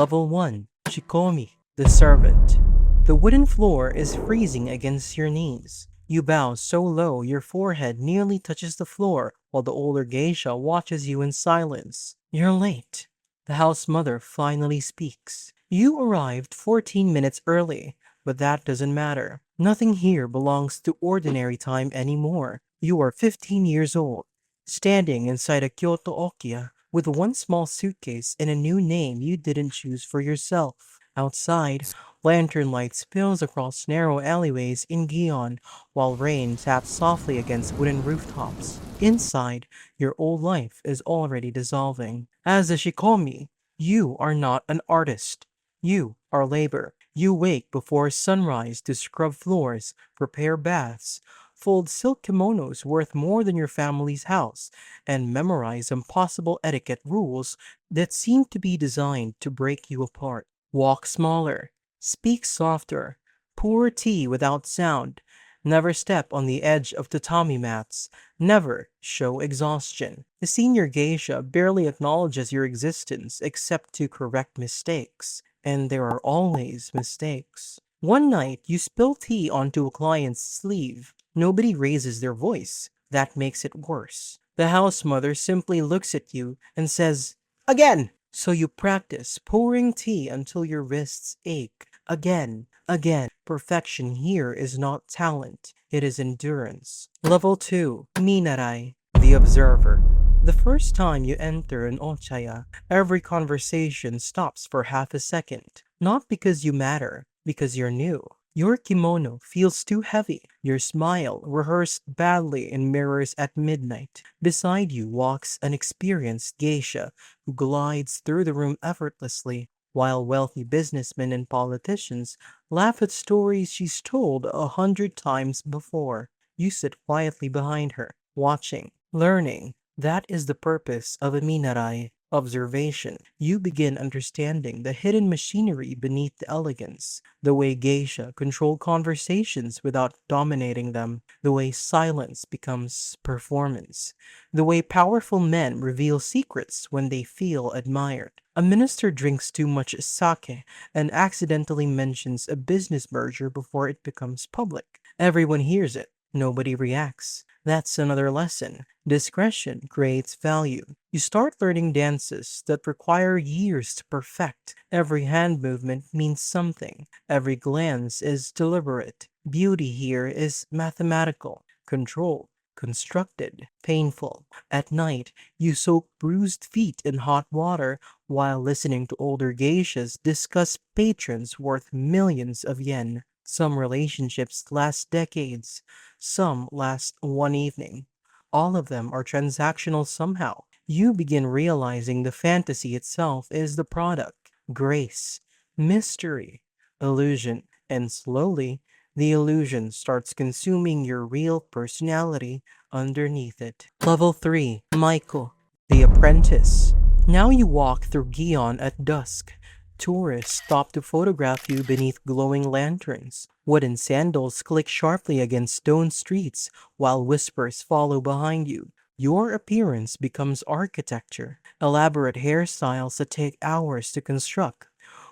Level 1. Shikomi, the servant. The wooden floor is freezing against your knees. You bow so low your forehead nearly touches the floor while the older geisha watches you in silence. You're late. The house mother finally speaks. You arrived 14 minutes early, but that doesn't matter. Nothing here belongs to ordinary time anymore. You are 15 years old, standing inside a Kyoto Okiya with one small suitcase and a new name you didn't choose for yourself. Outside, lantern light spills across narrow alleyways in Gion, while rain taps softly against wooden rooftops. Inside, your old life is already dissolving. As a Shikomi, you are not an artist. You are labor. You wake before sunrise to scrub floors, prepare baths, fold silk kimonos worth more than your family's house, and memorize impossible etiquette rules that seem to be designed to break you apart. Walk smaller, speak softer, pour tea without sound, never step on the edge of tatami mats, never show exhaustion. The senior geisha barely acknowledges your existence except to correct mistakes, and there are always mistakes. One night, you spill tea onto a client's sleeve. Nobody raises their voice. That makes it worse. The house mother simply looks at you and says, "Again!" So you practice pouring tea until your wrists ache. Again, again. Perfection here is not talent, it is endurance. Level 2. Minarai, the observer. The first time you enter an ochaya, every conversation stops for half a second. Not because you matter, because you're new. Your kimono feels too heavy. Your smile, rehearsed badly in mirrors at midnight. Beside you walks an experienced geisha who glides through the room effortlessly, while wealthy businessmen and politicians laugh at stories she's told 100 times before. You sit quietly behind her, watching, learning. That is the purpose of a minarai. Observation. You begin understanding the hidden machinery beneath the elegance, the way geisha control conversations without dominating them, the way silence becomes performance, the way powerful men reveal secrets when they feel admired. A minister drinks too much sake and accidentally mentions a business merger before it becomes public. Everyone hears it. Nobody reacts. That's another lesson. Discretion creates value. You start learning dances that require years to perfect. Every hand movement means something. Every glance is deliberate. Beauty here is mathematical, controlled, constructed, painful. At night, you soak bruised feet in hot water while listening to older geishas discuss patrons worth millions of yen. Some relationships last decades, some last one evening. All of them are transactional somehow. You begin realizing the fantasy itself is the product, grace, mystery, illusion, and slowly, the illusion starts consuming your real personality underneath it. Level 3. Maiko, the apprentice. Now you walk through Gion at dusk. Tourists stop to photograph you beneath glowing lanterns. Wooden sandals click sharply against stone streets while whispers follow behind you. Your appearance becomes architecture, elaborate hairstyles that take hours to construct.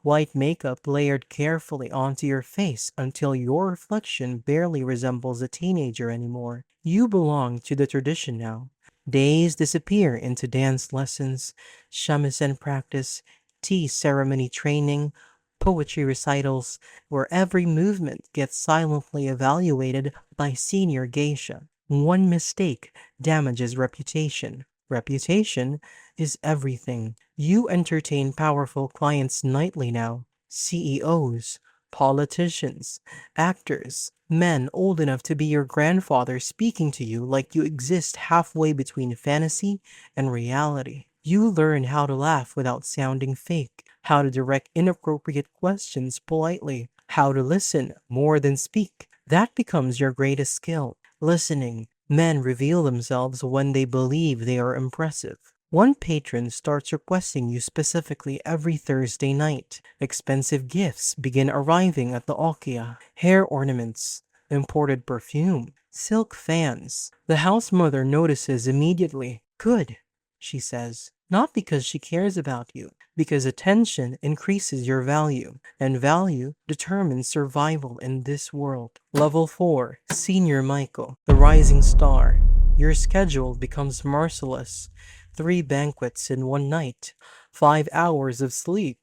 White makeup layered carefully onto your face until your reflection barely resembles a teenager anymore. You belong to the tradition now. Days disappear into dance lessons, shamisen practice, tea ceremony training, poetry recitals, where every movement gets silently evaluated by senior geisha. One mistake damages reputation. Reputation is everything. You entertain powerful clients nightly now. CEOs, politicians, actors, men old enough to be your grandfather speaking to you like you exist halfway between fantasy and reality. You learn how to laugh without sounding fake, how to direct inappropriate questions politely, how to listen more than speak. That becomes your greatest skill. Listening. Men reveal themselves when they believe they are impressive. One patron starts requesting you specifically every Thursday night. Expensive gifts begin arriving at the Okiya. Hair ornaments, imported perfume, silk fans. The house mother notices immediately. Good, she says. Not because she cares about you, because attention increases your value, and value determines survival in this world. Level 4, Senior Maiko, the rising star. Your schedule becomes merciless. 3 banquets in one night, 5 hours of sleep,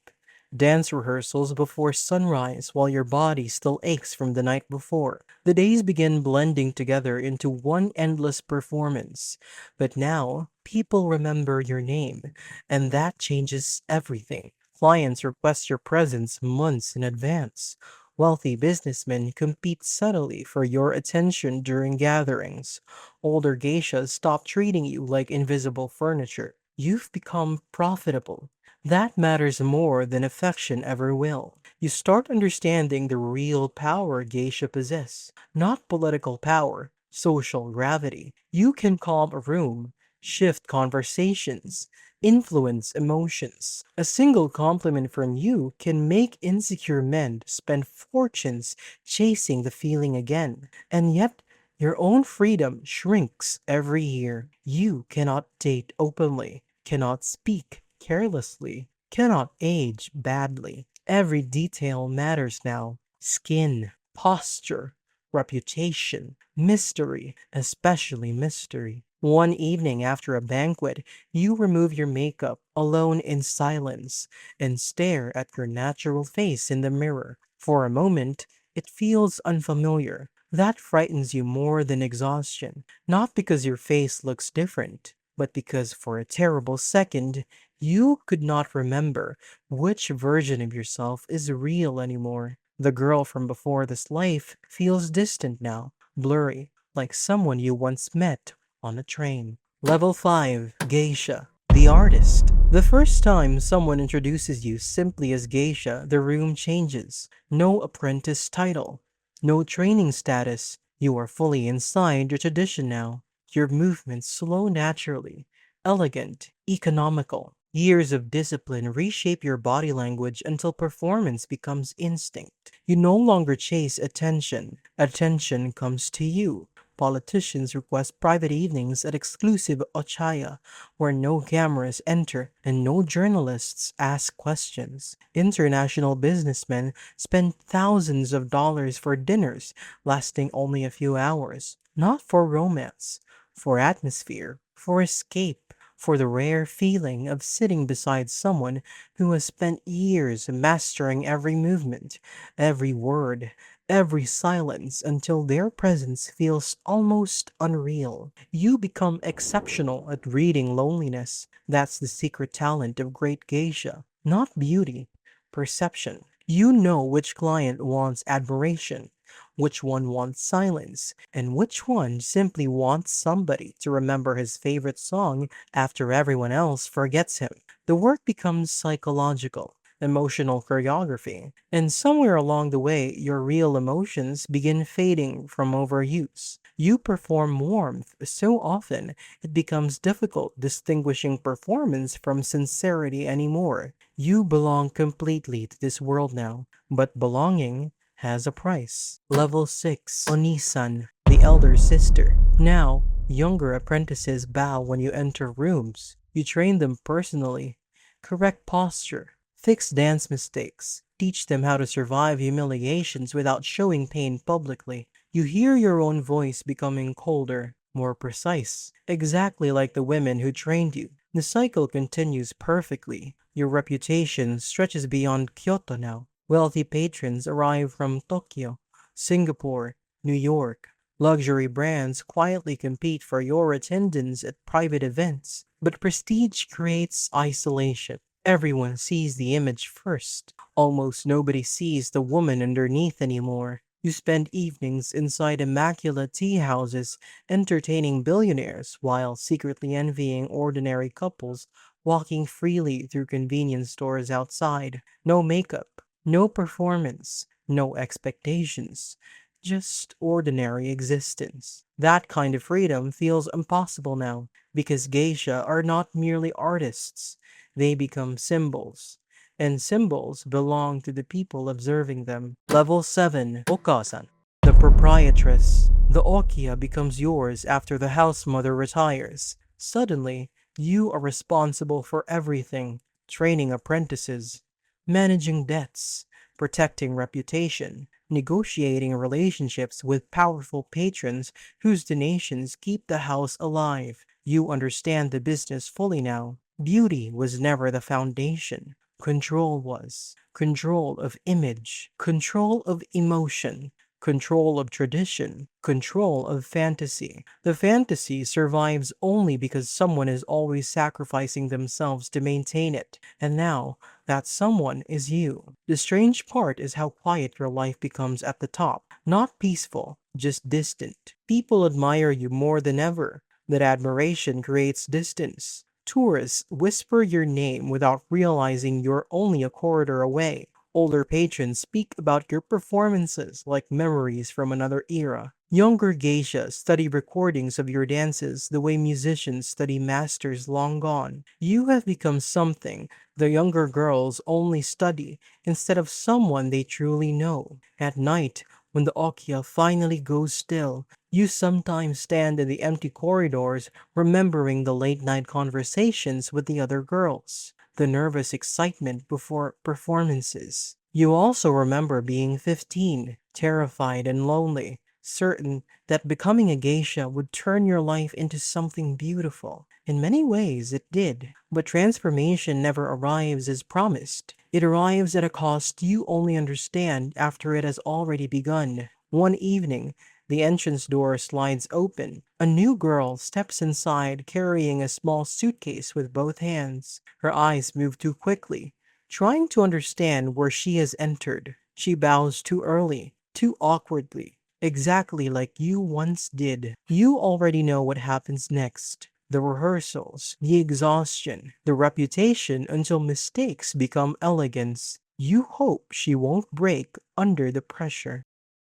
dance rehearsals before sunrise while your body still aches from the night before. The days begin blending together into one endless performance. But now, people remember your name, and that changes everything. Clients request your presence months in advance. Wealthy businessmen compete subtly for your attention during gatherings. Older geishas stop treating you like invisible furniture. You've become profitable. That matters more than affection ever will. You start understanding the real power geisha possess. Not political power, social gravity. You can calm a room, shift conversations, influence emotions. A single compliment from you can make insecure men spend fortunes chasing the feeling again. And yet, your own freedom shrinks every year. You cannot date openly, cannot speak carelessly, cannot age badly. Every detail matters now: skin, posture, reputation, mystery, especially mystery. One evening after a banquet, you remove your makeup alone in silence and stare at your natural face in the mirror. For a moment, it feels unfamiliar. That frightens you more than exhaustion, not because your face looks different, but because for a terrible second, you could not remember which version of yourself is real anymore. The girl from before this life feels distant now, blurry, like someone you once met on a train. Level 5, Geisha, the artist. The first time someone introduces you simply as Geisha, the room changes. No apprentice title, no training status. You are fully inside your tradition now. Your movements slow naturally, elegant, economical. Years of discipline reshape your body language until performance becomes instinct. You no longer chase attention, attention comes to you. Politicians request private evenings at exclusive ochaya, where no cameras enter and no journalists ask questions. International businessmen spend thousands of dollars for dinners lasting only a few hours, not for romance, for atmosphere, for escape, for the rare feeling of sitting beside someone who has spent years mastering every movement, every word, every silence until their presence feels almost unreal. You become exceptional at reading loneliness. That's the secret talent of great geisha. Not beauty, perception. You know which client wants admiration, which one wants silence, and which one simply wants somebody to remember his favorite song after everyone else forgets him. The work becomes psychological, emotional choreography, and somewhere along the way, your real emotions begin fading from overuse. You perform warmth so often it becomes difficult distinguishing performance from sincerity anymore. You belong completely to this world now, but belonging has a price. Level 6, Oneesan, the elder sister. Now, younger apprentices bow when you enter rooms. You train them personally. Correct posture, fix dance mistakes, teach them how to survive humiliations without showing pain publicly. You hear your own voice becoming colder, more precise, exactly like the women who trained you. The cycle continues perfectly. Your reputation stretches beyond Kyoto now. Wealthy patrons arrive from Tokyo, Singapore, New York. Luxury brands quietly compete for your attendance at private events. But prestige creates isolation. Everyone sees the image first. Almost nobody sees the woman underneath anymore. You spend evenings inside immaculate tea houses entertaining billionaires while secretly envying ordinary couples walking freely through convenience stores outside. No makeup, no performance, no expectations, just ordinary existence. That kind of freedom feels impossible now because geisha are not merely artists, they become symbols. And symbols belong to the people observing them. Level 7, Okasan, the proprietress. The Okiya becomes yours after the house mother retires. Suddenly, You are responsible for everything: training apprentices, managing debts, protecting reputation, negotiating relationships with powerful patrons whose donations keep the house alive. You understand the business fully now. Beauty was never the foundation. Control was. Control of image, control of emotion, control of tradition, control of fantasy. The fantasy survives only because someone is always sacrificing themselves to maintain it. And now, that someone is you. The strange part is how quiet your life becomes at the top. Not peaceful, just distant. People admire you more than ever. That admiration creates distance. Tourists whisper your name without realizing you're only a corridor away. Older patrons speak about your performances like memories from another era. Younger geishas study recordings of your dances the way musicians study masters long gone. You have become something the younger girls only study instead of someone they truly know. At night, when the Okiya finally goes still, you sometimes stand in the empty corridors remembering the late night conversations with the other girls, the nervous excitement before performances. You also remember being 15, terrified and lonely, certain that becoming a geisha would turn your life into something beautiful. In many ways, it did, but transformation never arrives as promised. It arrives at a cost you only understand after it has already begun. One evening, the entrance door slides open. A new girl steps inside carrying a small suitcase with both hands. Her eyes move too quickly, trying to understand where she has entered. She bows too early, too awkwardly, exactly like you once did. You already know what happens next. The rehearsals, the exhaustion, the reputation until mistakes become elegance. You hope she won't break under the pressure.